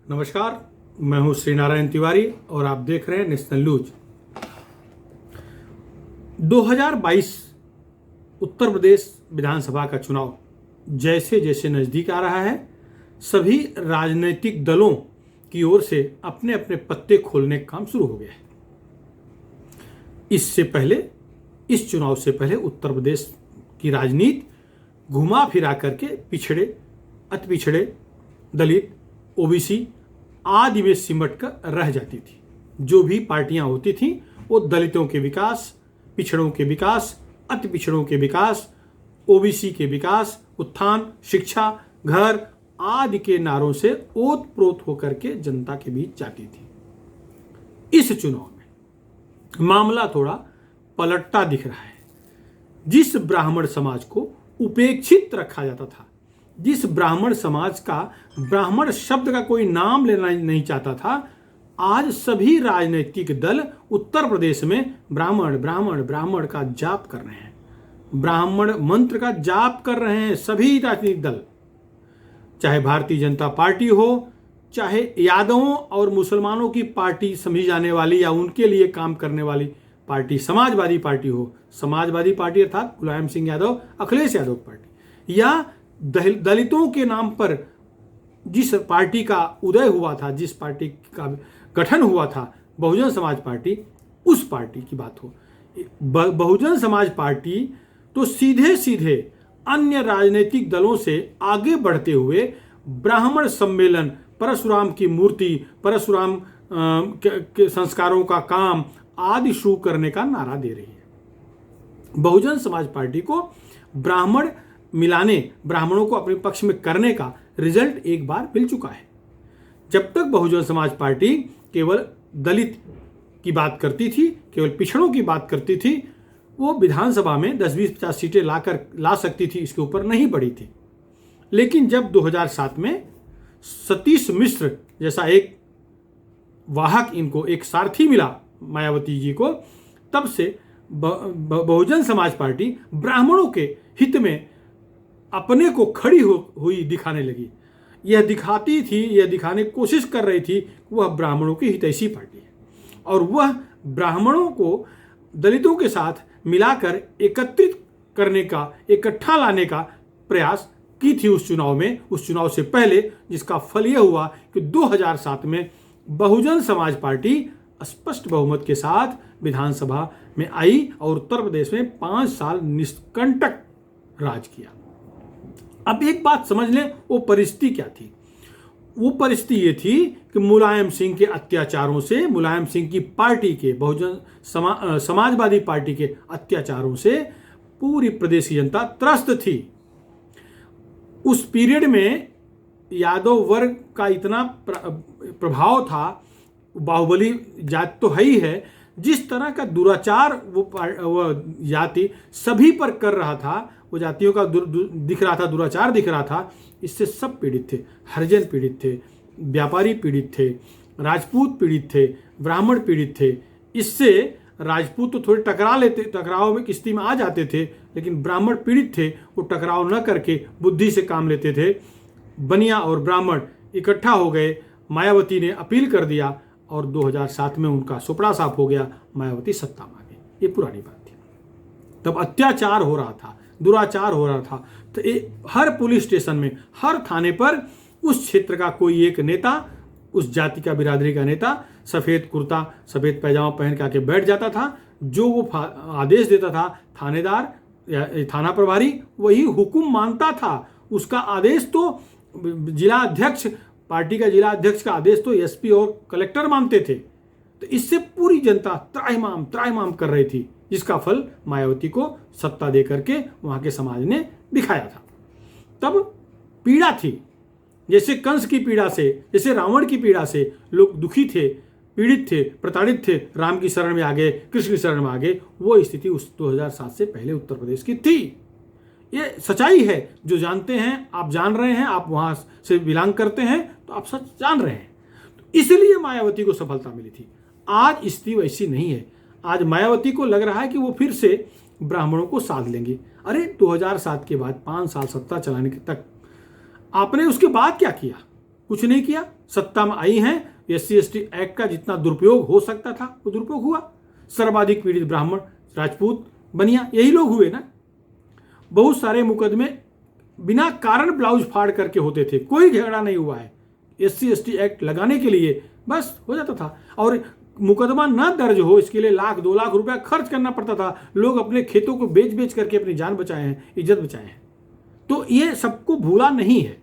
नमस्कार, मैं हूं श्री नारायण तिवारी और आप देख रहे हैं नेशनल न्यूज। 2022 उत्तर प्रदेश विधानसभा का चुनाव जैसे जैसे नज़दीक आ रहा है, सभी राजनीतिक दलों की ओर से अपने अपने पत्ते खोलने का काम शुरू हो गया है। इससे पहले, इस चुनाव से पहले उत्तर प्रदेश की राजनीति घुमा फिरा करके पिछड़े, अति पिछड़े, दलित, ओबीसी आदि में सिमट कर रह जाती थी। जो भी पार्टियां होती थीं वो दलितों के विकास, पिछड़ों के विकास, अति पिछड़ों के विकास, ओबीसी के विकास, उत्थान, शिक्षा, घर आदि के नारों से ओत प्रोत होकर के जनता के बीच जाती थी। इस चुनाव में मामला थोड़ा पलटता दिख रहा है। जिस ब्राह्मण समाज को उपेक्षित रखा जाता था, जिस ब्राह्मण समाज का ब्राह्मण शब्द का कोई नाम लेना नहीं चाहता था, आज सभी राजनीतिक दल उत्तर प्रदेश में ब्राह्मण ब्राह्मण ब्राह्मण का जाप कर रहे हैं, ब्राह्मण मंत्र का जाप कर रहे हैं। सभी राजनीतिक दल, चाहे भारतीय जनता पार्टी हो, चाहे यादवों और मुसलमानों की पार्टी समझी जाने वाली या उनके लिए काम करने वाली पार्टी समाजवादी पार्टी हो, समाजवादी पार्टी अर्थात मुलायम सिंह यादव, अखिलेश यादव पार्टी, या दलितों के नाम पर जिस पार्टी का उदय हुआ था, जिस पार्टी का गठन हुआ था, बहुजन समाज पार्टी, उस पार्टी की बात हो। बहुजन समाज पार्टी तो सीधे सीधे अन्य राजनीतिक दलों से आगे बढ़ते हुए ब्राह्मण सम्मेलन, परशुराम की मूर्ति, परशुराम के संस्कारों का काम आदि शुरू करने का नारा दे रही है। बहुजन समाज पार्टी को ब्राह्मण मिलाने, ब्राह्मणों को अपने पक्ष में करने का रिजल्ट एक बार मिल चुका है। जब तक बहुजन समाज पार्टी केवल दलित की बात करती थी, केवल पिछड़ों की बात करती थी, वो विधानसभा में 10-20-50 सीटें ला सकती थी, इसके ऊपर नहीं बढ़ी थी। लेकिन जब 2007 में सतीश मिश्र जैसा एक वाहक, इनको एक सारथी मिला मायावती जी को, तब से बहुजन समाज पार्टी ब्राह्मणों के हित में अपने को खड़ी हुई दिखाने लगी। यह दिखाने की कोशिश कर रही थी कि वह ब्राह्मणों की हितैषी पार्टी है और वह ब्राह्मणों को दलितों के साथ मिलाकर एकत्रित करने का, इकट्ठा लाने का प्रयास की थी उस चुनाव में, उस चुनाव से पहले, जिसका फल यह हुआ कि 2007 में बहुजन समाज पार्टी स्पष्ट बहुमत के साथ विधानसभा में आई और उत्तर प्रदेश में 5 साल निष्कंटक राज किया। अब एक बात समझ लें, वो परिस्थिति क्या थी। वो परिस्थिति ये थी कि मुलायम सिंह के अत्याचारों से, मुलायम सिंह की पार्टी के, बहुजन समाजवादी पार्टी के अत्याचारों से पूरी प्रदेश की जनता त्रस्त थी। उस पीरियड में यादव वर्ग का इतना प्रभाव था, बाहुबली जाति तो है ही है, जिस तरह का दुराचार वो जाति सभी पर कर रहा था, वो जातियों का दिख रहा था, दुराचार दिख रहा था, इससे सब पीड़ित थे। हरिजन पीड़ित थे, व्यापारी पीड़ित थे, राजपूत पीड़ित थे, ब्राह्मण पीड़ित थे। इससे राजपूत तो थोड़े टकराव में किस्ती में आ जाते थे, लेकिन ब्राह्मण पीड़ित थे, वो टकराव न करके बुद्धि से काम लेते थे। बनिया और ब्राह्मण इकट्ठा हो गए, मायावती ने अपील कर दिया और 2007 में उनका सुपड़ा साफ हो गया, मायावती सत्ता में आ गई। ये पुरानी बात थी। तब अत्याचार हो रहा था, दुराचार हो रहा था, तो हर पुलिस स्टेशन में, हर थाने पर उस क्षेत्र का कोई एक नेता, उस जाति का, बिरादरी का नेता सफ़ेद कुर्ता, सफ़ेद पैजामा पहन के आके बैठ जाता था। जो वो आदेश देता था थानेदार या थाना प्रभारी, वही हुक्म मानता था। उसका आदेश तो जिला अध्यक्ष, पार्टी का जिला अध्यक्ष का आदेश तो एसपी और कलेक्टर मानते थे। तो इससे पूरी जनता त्राहिमाम कर रही थी, जिसका फल मायावती को सत्ता दे करके वहां के समाज ने दिखाया था। तब पीड़ा थी, जैसे कंस की पीड़ा से, जैसे रावण की पीड़ा से लोग दुखी थे, पीड़ित थे, प्रताड़ित थे, राम की शरण में आ गए, कृष्ण की शरण में आ गए। वो स्थिति उस 2007 से पहले उत्तर प्रदेश की थी। ये सच्चाई है, जो जानते हैं, आप जान रहे हैं, आप वहां से बिलोंग करते हैं तो आप सच जान रहे हैं। तो इसलिए मायावती को सफलता मिली थी। आज स्थिति वैसी नहीं है। आज मायावती को लग रहा है कि वो फिर से ब्राह्मणों को साध लेंगे। अरे 2007 के बाद 5 साल सत्ता चलाने तक आपने उसके बाद क्या किया? कुछ नहीं किया, सत्ता में आई हैं, SC/ST एक्ट का जितना दुरुपयोग हो सकता था वो दुरुपयोग हुआ। सर्वाधिक पीड़ित ब्राह्मण, राजपूत, बनिया, यही लोग हुए ना। बहुत सारे मुकदमे बिना कारण ब्लाउज फाड़ करके होते थे, कोई झगड़ा नहीं हुआ है। SC/ST एक्ट लगाने के लिए बस हो जाता था, और मुकदमा न दर्ज हो इसके लिए 1-2 लाख रुपया खर्च करना पड़ता था। लोग अपने खेतों को बेच बेच करके अपनी जान बचाए हैं, इज्जत बचाए हैं। तो ये सबको भूला नहीं है।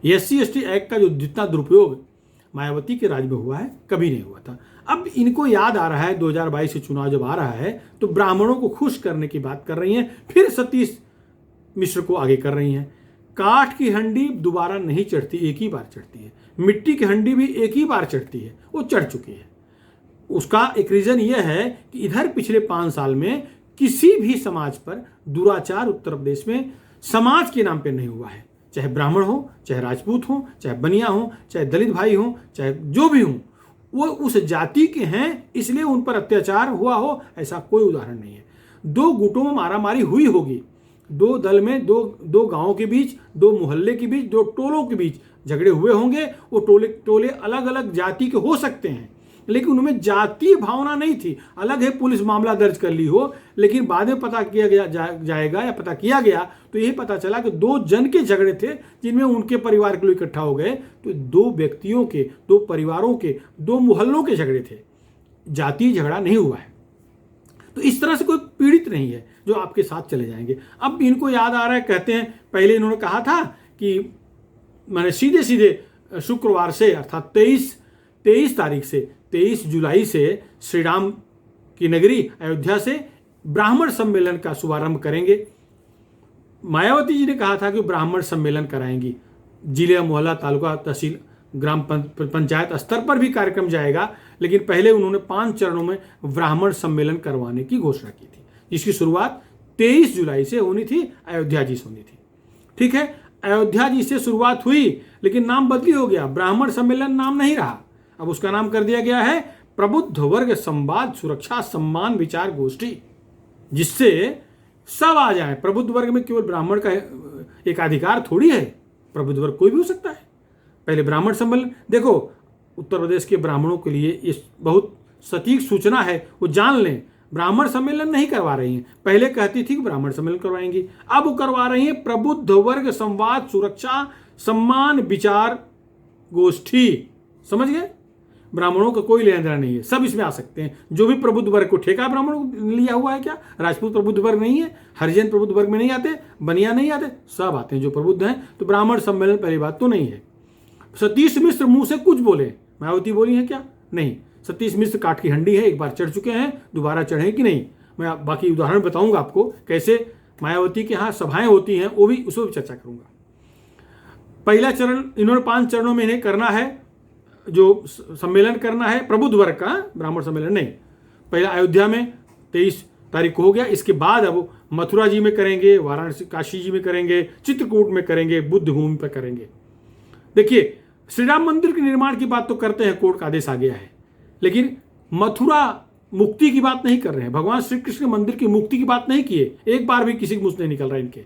SC/ST एक्ट का जो जितना दुरुपयोग मायावती के राज में हुआ है कभी नहीं हुआ था। अब इनको याद आ रहा है 2022 से चुनाव जब आ रहा है तो ब्राह्मणों को खुश करने की बात कर रही हैं, फिर सतीश मिश्र को आगे कर रही हैं। काठ की हंडी दोबारा नहीं चढ़ती, एक ही बार चढ़ती है। मिट्टी की हंडी भी एक ही बार चढ़ती है, वो चढ़ चुकी है। उसका एक रीजन यह है कि इधर पिछले 5 साल में किसी भी समाज पर दुराचार उत्तर प्रदेश में समाज के नाम पे नहीं हुआ है। चाहे ब्राह्मण हो, चाहे राजपूत हो, चाहे बनिया हो, चाहे दलित भाई हो, चाहे जो भी हो, वो उस जाति के हैं इसलिए उन पर अत्याचार हुआ हो, ऐसा कोई उदाहरण नहीं है। 2 गुटों में मारामारी हुई होगी, 2 दल में, दो गांवों के बीच, 2 मोहल्ले के बीच, 2 टोलों के बीच झगड़े हुए होंगे। वो टोले अलग अलग जाति के हो सकते हैं, लेकिन उनमें जातीय भावना नहीं थी। अलग है पुलिस मामला दर्ज कर ली हो, लेकिन बाद में पता किया जाएगा या पता किया गया तो यही पता चला कि 2 जन के झगड़े थे जिनमें उनके परिवार के लोग इकट्ठा हो गए। तो 2 व्यक्तियों के, 2 परिवारों के, 2 मोहल्लों के झगड़े थे, जातीय झगड़ा नहीं हुआ है। तो इस तरह से कोई पीड़ित नहीं है जो आपके साथ चले जाएंगे। अब इनको याद आ रहा है, कहते हैं पहले इन्होंने कहा था कि मैंने सीधे सीधे शुक्रवार से अर्थात 23 तारीख से 23 जुलाई से श्री राम की नगरी अयोध्या से ब्राह्मण सम्मेलन का शुभारंभ करेंगे। मायावती जी ने कहा था कि ब्राह्मण सम्मेलन कराएंगी, जिले, मोहल्ला, तालुका, तहसील, ग्राम पंचायत स्तर पर भी कार्यक्रम जाएगा। लेकिन पहले उन्होंने 5 चरणों में ब्राह्मण सम्मेलन करवाने की घोषणा की थी, जिसकी शुरुआत 23 जुलाई से होनी थी, अयोध्या जी से होनी थी। ठीक है, अयोध्या जी से शुरुआत हुई, लेकिन नाम बदली हो गया, ब्राह्मण सम्मेलन नाम नहीं रहा। अब उसका नाम कर दिया गया है प्रबुद्ध वर्ग संवाद सुरक्षा सम्मान विचार गोष्ठी, जिससे सब आ जाए। प्रबुद्ध वर्ग में केवल ब्राह्मण का एक अधिकार थोड़ी है, प्रबुद्ध वर्ग कोई भी हो सकता है। पहले ब्राह्मण सम्मेलन, देखो उत्तर प्रदेश के ब्राह्मणों के लिए इस बहुत सटीक सूचना है, वो जान लें। ब्राह्मण सम्मेलन नहीं करवा रही हैं, पहले कहती थी कि ब्राह्मण सम्मेलन करवाएंगी, अब वो करवा रही हैं प्रबुद्ध वर्ग संवाद सुरक्षा सम्मान विचार गोष्ठी। समझ गए? ब्राह्मणों का कोई लेना देना नहीं है, सब इसमें आ सकते हैं। जो भी प्रबुद्ध वर्ग को ठेका ब्राह्मणों को लिया हुआ है, क्या राजपूत प्रबुद्ध वर्ग नहीं है, हरिजन प्रबुद्ध वर्ग में नहीं आते, बनिया नहीं आते, सब आते हैं जो प्रबुद्ध हैं। तो ब्राह्मण सम्मेलन पहली बात तो नहीं है। सतीश मिश्र मुंह से कुछ बोले, मायावती बोली है क्या? नहीं। सतीश मिश्र काठ की हंडी है, एक बार चढ़ चुके हैं, दोबारा चढ़े कि नहीं, मैं बाकी उदाहरण बताऊंगा आपको कैसे मायावती के यहाँ सभाएं होती हैं, वो भी उसमें भी चर्चा करूंगा। पहला चरण इन्होंने 5 चरणों में इन्हें करना है, जो सम्मेलन करना है प्रबुद्ध वर्ग का, ब्राह्मण सम्मेलन नहीं। पहला अयोध्या में 23 तारीख को हो गया, इसके बाद अब मथुरा जी में करेंगे, वाराणसी काशी जी में करेंगे, चित्रकूट में करेंगे, बुद्ध भूमि पर करेंगे। देखिए, श्री राम मंदिर के निर्माण की बात तो करते हैं, कोर्ट का आदेश आ गया है, लेकिन मथुरा मुक्ति की बात नहीं कर रहे हैं। भगवान श्री कृष्ण के मंदिर की मुक्ति की बात नहीं किए, एक बार भी किसी के मुंह से नहीं निकल रहा है इनके।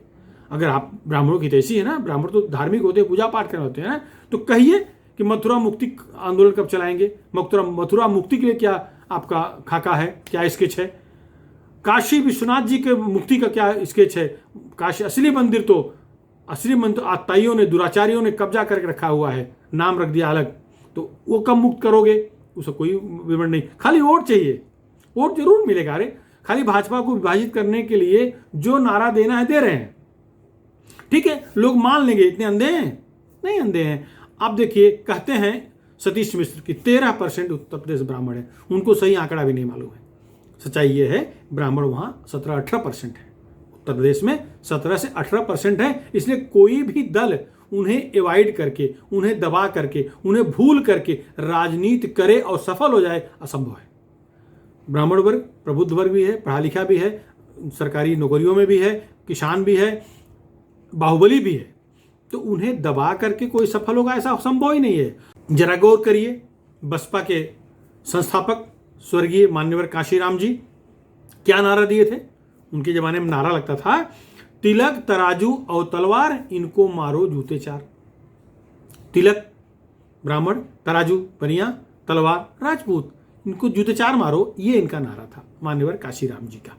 अगर आप ब्राह्मणों की तैसी है ना, ब्राह्मण तो धार्मिक होते हैं, पूजा पाठ करने होते हैं ना, तो कहिए कि मथुरा मुक्ति आंदोलन कब चलाएंगे, मथुरा मुक्ति के लिए क्या आपका खाका है, क्या स्केच है? काशी विश्वनाथ जी के मुक्ति का क्या स्केच है? काशी असली मंदिर तो आताइयों ने, दुराचारियों ने कब्जा करके रखा हुआ है, नाम रख दिया अलग, तो वो कब मुक्त करोगे? उसका कोई विवरण नहीं, खाली वोट चाहिए। वोट जरूर मिलेगा, अरे खाली भाजपा को विभाजित करने के लिए जो नारा देना है दे रहे हैं, ठीक है, लोग मान लेंगे। इतने अंधे हैं? नहीं अंधे हैं। अब देखिए, कहते हैं सतीश मिश्र की 13% उत्तर प्रदेश ब्राह्मण है, उनको सही आंकड़ा भी नहीं मालूम है। सच्चाई ये है, ब्राह्मण वहां 17-18% है, उत्तर प्रदेश में 17 से 18% है। इसलिए कोई भी दल उन्हें एवॉइड करके, उन्हें दबा करके, उन्हें भूल करके राजनीति करे और सफल हो जाए, असंभव है। ब्राह्मण वर्ग प्रबुद्ध वर्ग भी है, पढ़ा लिखा भी है, सरकारी नौकरियों में भी है, किसान भी है, बाहुबली भी है, तो उन्हें दबा करके कोई सफल होगा ऐसा संभव ही नहीं है। जरा गौर करिए, बसपा के संस्थापक स्वर्गीय मान्यवर काशीराम जी क्या नारा दिए थे? उनके जमाने में नारा लगता था, तिलक तराजू और तलवार, इनको मारो जूते चार। तिलक ब्राह्मण, तराजू बनिया, तलवार राजपूत, इनको जूते चार मारो, ये इनका नारा था मान्यवर काशीराम जी का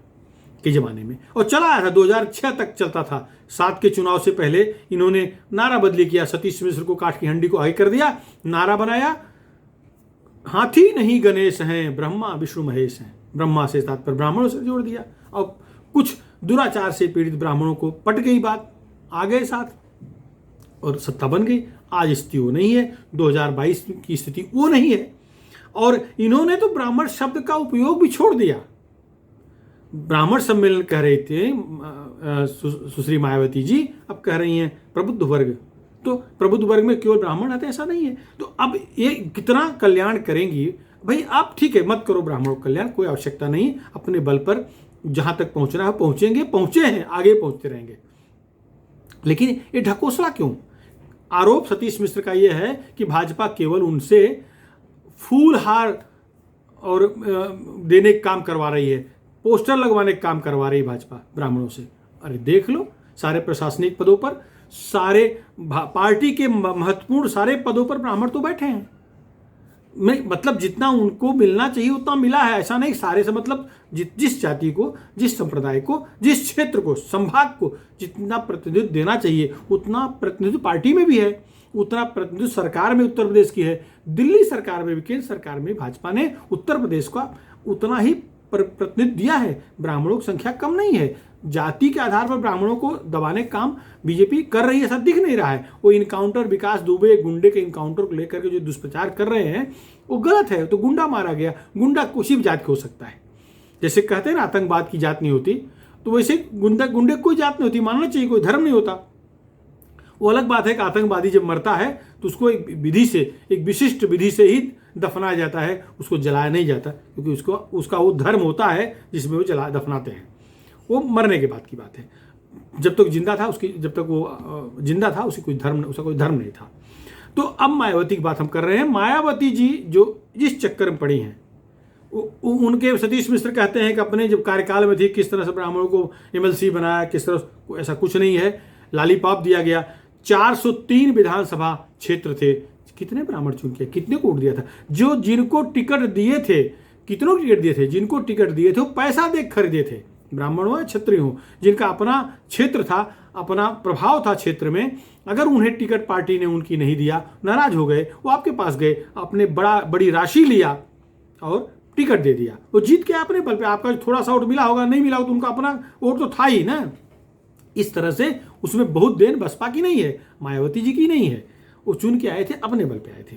के जमाने में, और चला आया था 2006 तक चलता था। 7 के चुनाव से पहले इन्होंने नारा बदली किया, सतीश मिश्र को काट की हंडी को आगे कर दिया, नारा बनाया हाथी नहीं गणेश हैं, ब्रह्मा विष्णु महेश हैं। ब्रह्मा से तात्पर्य ब्राह्मणों से जोड़ दिया, और कुछ दुराचार से पीड़ित ब्राह्मणों को पट गई बात, आ गए साथ और सत्ता बन गई। आज स्थिति वो नहीं है, 2022 की स्थिति वो नहीं है। और इन्होंने तो ब्राह्मण शब्द का उपयोग भी छोड़ दिया। ब्राह्मण सम्मेलन कह रहे थे सुश्री मायावती जी, अब कह रही हैं प्रबुद्ध वर्ग, तो प्रबुद्ध वर्ग में केवल ब्राह्मण आते, ऐसा नहीं है। तो अब ये कितना कल्याण करेंगी भाई? आप ठीक है, मत करो ब्राह्मणों का कल्याण, कोई आवश्यकता नहीं, अपने बल पर जहां तक पहुंचना है पहुंचेंगे, पहुंचे हैं, आगे पहुंचते रहेंगे। लेकिन ये ढकोसला क्यों? आरोप सतीश मिश्र का यह है कि भाजपा केवल उनसे फूल हार और देने का काम करवा रही है, पोस्टर लगवाने का काम करवा रही है भाजपा ब्राह्मणों से। अरे देख लो, सारे प्रशासनिक पदों पर, सारे पार्टी के महत्वपूर्ण सारे पदों पर ब्राह्मण तो बैठे हैं। मतलब जितना उनको मिलना चाहिए उतना मिला है, ऐसा नहीं सारे से, मतलब जिस जाति को, जिस संप्रदाय को, जिस क्षेत्र को, संभाग को जितना प्रतिनिधित्व देना चाहिए उतना प्रतिनिधित्व पार्टी में भी है, उतना प्रतिनिधित्व सरकार में उत्तर प्रदेश की है, दिल्ली सरकार में भी, केंद्र सरकार में भाजपा ने उत्तर प्रदेश का उतना ही प्रतिनिधित्व दिया है। ब्राह्मणों की संख्या कम नहीं है। जाति के आधार पर ब्राह्मणों को दबाने का काम बीजेपी कर रही है, ऐसा दिख नहीं रहा है। वो इनकाउंटर, विकास दुबे गुंडे के इनकाउंटर को लेकर के जो दुष्प्रचार कर रहे हैं वो गलत है। तो गुंडा मारा गया, गुंडा किसी भी जात के हो सकता है। जैसे कहते हैं ना आतंकवाद की जात नहीं होती, तो वैसे गुंडे कोई जात नहीं होती, मानना चाहिए, कोई धर्म नहीं होता। वो अलग बात है कि आतंकवादी जब मरता है तो उसको एक विधि से, एक विशिष्ट विधि से ही दफनाया जाता है, उसको जलाया नहीं जाता, क्योंकि उसका वो धर्म होता है जिसमें वो दफनाते हैं। वो मरने के बाद की बात है। जब तक जिंदा था वो जिंदा था उसका कोई धर्म नहीं था। तो अब मायावती की बात हम कर रहे हैं। मायावती जी जो जिस चक्कर में पड़ी हैं, उनके सतीश मिश्र कहते हैं कि अपने जब कार्यकाल में थी किस तरह से ब्राह्मणों को एमएलसी बनाया, किस तरह, ऐसा कुछ नहीं है। लॉलीपॉप दिया गया। 403 विधानसभा क्षेत्र थे, कितने ब्राह्मण चुन के, कितने को वोट दिया था? जिनको टिकट दिए थे, कितनों को टिकट दिए थे? जिनको टिकट दिए थे वो पैसा दे खरीदे थे, ब्राह्मण हो या क्षत्रिय हो, जिनका अपना क्षेत्र था, अपना प्रभाव था क्षेत्र में। अगर उन्हें टिकट पार्टी ने उनकी नहीं दिया, नाराज हो गए, वो आपके पास गए, आपने बड़ी राशि लिया और टिकट दे दिया, वो जीत के अपने बल पे। आपका थोड़ा सा वोट मिला होगा, नहीं मिला होगा, तो उनका अपना वोट तो था ही ना। इस तरह से उसमें बहुत देन बसपा की नहीं है, मायावती जी की नहीं है, वो चुन के आए थे, अपने बल पे आए थे।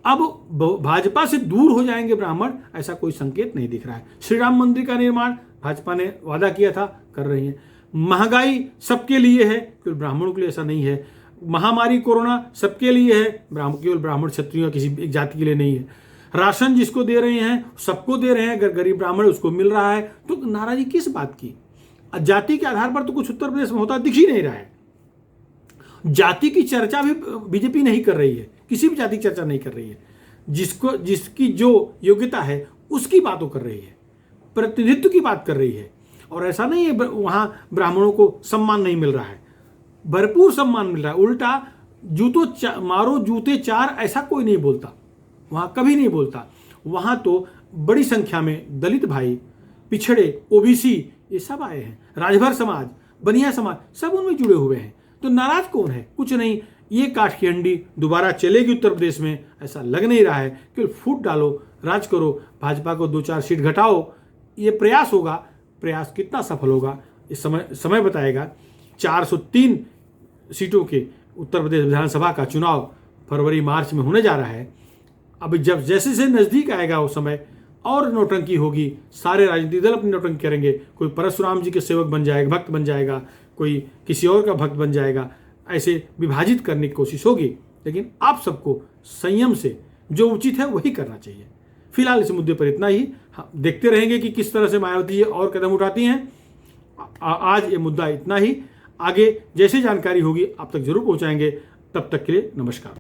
अब भाजपा से दूर हो जाएंगे ब्राह्मण, ऐसा कोई संकेत नहीं दिख रहा है। श्री राम मंदिर का निर्माण भाजपा ने वादा किया था, कर रही है। महंगाई सबके लिए है, केवल ब्राह्मणों के लिए ऐसा नहीं है। महामारी कोरोना सबके लिए है, केवल ब्राह्मण क्षत्रियों किसी एक जाति के लिए नहीं है। राशन जिसको दे रहे हैं सबको दे रहे हैं, अगर गरीब ब्राह्मण उसको मिल रहा है, तो नाराजगी किस बात की? जाति के आधार पर तो कुछ उत्तर प्रदेश में होता दिख ही नहीं रहा है। जाति की चर्चा भी बीजेपी नहीं कर रही है, किसी भी जाति की चर्चा नहीं कर रही है। जिसकी जो योग्यता है उसकी बातों कर रही है, प्रतिनिधित्व की बात कर रही है। और ऐसा नहीं है वहां ब्राह्मणों को सम्मान नहीं मिल रहा है, भरपूर सम्मान मिल रहा है। उल्टा मारो जूते चार ऐसा कोई नहीं बोलता, वहां कभी नहीं बोलता। वहां तो बड़ी संख्या में दलित भाई, पिछड़े, ओबीसी, ये सब आए हैं। राजभर समाज, बनिया समाज, सब उनमें जुड़े हुए हैं। तो नाराज कौन है? कुछ नहीं। ये काठ की हंडी दोबारा चलेगी उत्तर प्रदेश में, ऐसा लग नहीं रहा है। केवल फूट डालो, राज करो, भाजपा को 2-4 सीट घटाओ, ये प्रयास होगा। प्रयास कितना सफल होगा इस समय बताएगा। 403 सीटों के उत्तर प्रदेश विधानसभा का चुनाव फरवरी मार्च में होने जा रहा है। अब जब जैसे जैसे नजदीक आएगा वो समय और नौटंकी होगी, सारे राजनीतिक दल अपनी नौटंकी करेंगे। कोई परशुराम जी के सेवक बन जाएगा, भक्त बन जाएगा, कोई किसी और का भक्त बन जाएगा, ऐसे विभाजित करने की कोशिश होगी। लेकिन आप सबको संयम से जो उचित है वही करना चाहिए। फिलहाल इस मुद्दे पर इतना ही। देखते रहेंगे कि किस तरह से मायावती जी और कदम उठाती हैं। आज ये मुद्दा इतना ही, आगे जैसी जानकारी होगी आप तक जरूर पहुंचाएंगे। तब तक के लिए नमस्कार।